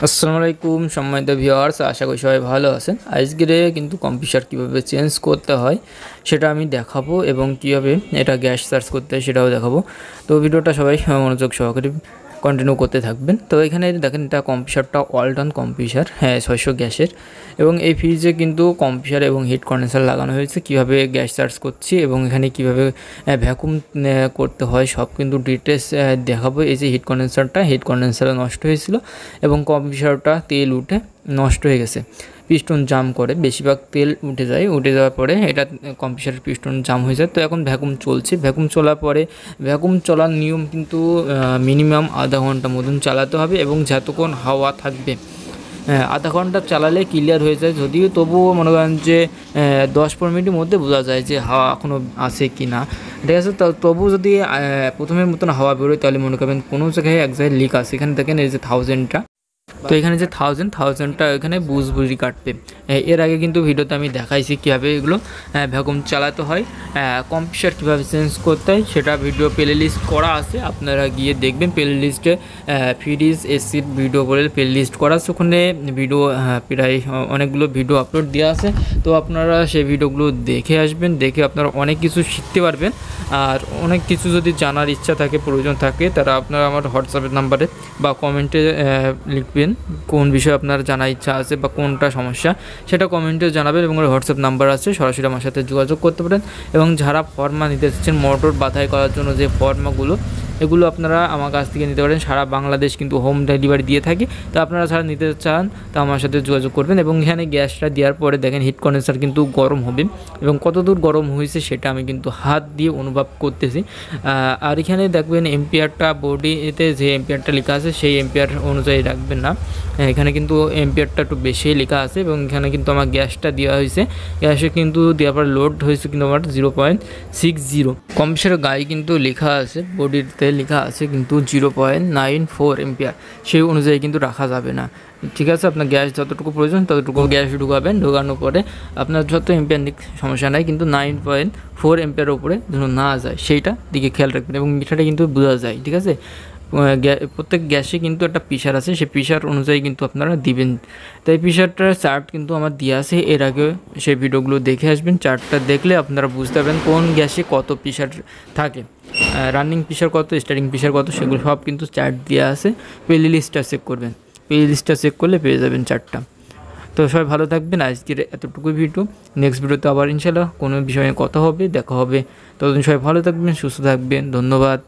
আসসালামু আলাইকুম সম্মানিত ভিউয়ার্স, আশা করি সবাই ভালো আছেন। আজকে কিন্তু কম্পিউটার কীভাবে চেঞ্জ করতে হয় সেটা আমি দেখাবো এবং কীভাবে এটা গ্যাস সার্চ করতে হয় সেটাও দেখাবো। তো ভিডিওটা সবাই মনোযোগ সহকারে কন্টিনিউ করতে থাকবেন। তো এখানে দেখেন এটা কম্পিউটারটা ওয়ালটন কম্পিউটার, 600 গ্যাসের, এবং এই ফ্রিজে কিন্তু কম্পিউটার এবং হিট কন্ডেন্সার লাগানো হয়েছে। কিভাবে গ্যাস সার্চ করছি এবং এখানে কিভাবে ভ্যাকুম করতে হয় সব কিন্তু ডিটেলস দেখাবো। এই যে হিট কন্ডেন্সার নষ্ট হয়েছিল এবং কম্পিউটারটা তেল উঠে নষ্ট হয়ে গেছে, পিস্টন জাম করে, বেশিরভাগ তেল উঠে যাওয়ার পরে এটা কম্পিউটারের পিস্টন জাম হয়ে যায়। তো এখন ভ্যাকুম চলছে, ভ্যাকুম চলার পরে ভ্যাকুম চলার নিয়ম কিন্তু মিনিমাম আধা ঘন্টা মতন চালাতে হবে এবং যতক্ষণ হাওয়া থাকবে আধা ঘন্টা চালালে ক্লিয়ার হয়ে যায়। যদিও তবুও মনে করেন যে 10-15 মিনিটের মধ্যে বোঝা যায় যে হাওয়া এখনও আছে কি না, ঠিক আছে। তবু যদি প্রথমের মতন হাওয়া বেরোয় তাহলে মনে করবেন কোনো জায়গায় এক জায়গায় লিক আছে। এখানে দেখেন এই যে 1000টা, তো এখানে যে থাউজেন্ডটা এখানে বুঝি কাটবে। এর আগে কিন্তু ভিডিওতে আমি দেখাইছি কীভাবে এগুলো ভ্যাকুম চালাতে হয়, কম্পিউটার কীভাবে চেঞ্জ করতে হয় সেটা ভিডিও প্লে লিস্ট করা আছে, আপনারা গিয়ে দেখবেন। প্লে লিস্টে ফ্রিজ এসির ভিডিও বলে প্লে লিস্ট করা আছে, ওখানে ভিডিও প্রায় অনেকগুলো ভিডিও আপলোড দেওয়া আছে। তো আপনারা সেই ভিডিওগুলো দেখে আসবেন, দেখে আপনারা অনেক কিছু শিখতে পারবেন। আর অনেক কিছু যদি জানার ইচ্ছা থাকে, প্রয়োজন থাকে, তারা আপনারা আমার হোয়াটসঅ্যাপের নাম্বারে বা কমেন্টে লিখবেন কোন বিষয়ে আপনার জানার ইচ্ছা আছে বা কোনটা সমস্যা সেটা কমেন্টে জানাবেন এবং হোয়াটসঅ্যাপ নাম্বার আছে, সরাসরি আমার সাথে যোগাযোগ করতে পারেন। এবং যারা ফর্মা নিতে চাচ্ছেন মোটর বাছাই করার জন্য যে ফর্মাগুলো, এগুলো আপনারা আমার কাছ থেকে নিতে পারেন। সারা বাংলাদেশ কিন্তু হোম ডেলিভারি দিয়ে থাকি। তো আপনারা যারা নিতে চান তা আমার সাথে যোগাযোগ করবেন। এবং এখানে গ্যাসটা দেওয়ার পরে দেখেন হিট কন্ডেন্সার কিন্তু গরম হবে এবং কতদূর গরম হয়েছে সেটা আমি কিন্তু হাত দিয়ে অনুভব করতেছি। আর এখানে দেখবেন এম্পিয়ারটা বডিতে যে এম্পিয়ারটা লেখা আছে সেই এম্পিয়ার অনুযায়ী রাখবেন না, এখানে কিন্তু এম্পিয়ারটা একটু বেশি লেখা আছে। এবং এখানে কিন্তু আমার গ্যাসটা দেওয়া হয়েছে, গ্যাসে কিন্তু দেওয়ার পর লোড হয়েছে কিন্তু আমার 0.60। কম্পিউটারের গায়ে কিন্তু লেখা আছে, বডিতে লেখা আছে কিন্তু 0.94 এম্পিয়ার, সেই অনুযায়ী কিন্তু রাখা যাবে না, ঠিক আছে। আপনার গ্যাস যতটুকু প্রয়োজন ততটুকু গ্যাস ঢুকাবেন, ঢোকানোর পরে আপনার যত এম্পিয়ার সমস্যা নাই, কিন্তু 9.4 এম্পিয়ার উপরে যেন না যায় সেইটা দিকে খেয়াল রাখবেন। এবং মিটারটা কিন্তু বোঝা যায়, ঠিক আছে। প্রত্যেক গ্যাসে কিন্তু একটা প্রেশার আছে, সেই প্রেশার অনুযায়ী কিন্তু আপনারা দিবেন। তাই প্রেশারটার চার্ট কিন্তু আমার দেওয়া আছে, এর আগে সেই ভিডিওগুলো দেখে আসবেন। চার্টটা দেখলে আপনারা বুঝতে পারবেন কোন গ্যাসে কত প্রেশার থাকে, রানিং প্রেশার কত, স্টার্টিং প্রেশার কত, সেগুলো সব কিন্তু চার্ট দেওয়া আছে। প্লে লিস্টটা চেক করবেন, প্লে লিস্টটা চেক করলে পেয়ে যাবেন চার্টটা। তো সবাই ভালো থাকবেন, আজকের এতটুকুই ভিডিও। নেক্সট ভিডিওতে আবার ইনশাল্লাহ কোনো বিষয়ে কথা হবে, দেখা হবে। ততদিন সবাই ভালো থাকবেন, সুস্থ থাকবেন, ধন্যবাদ।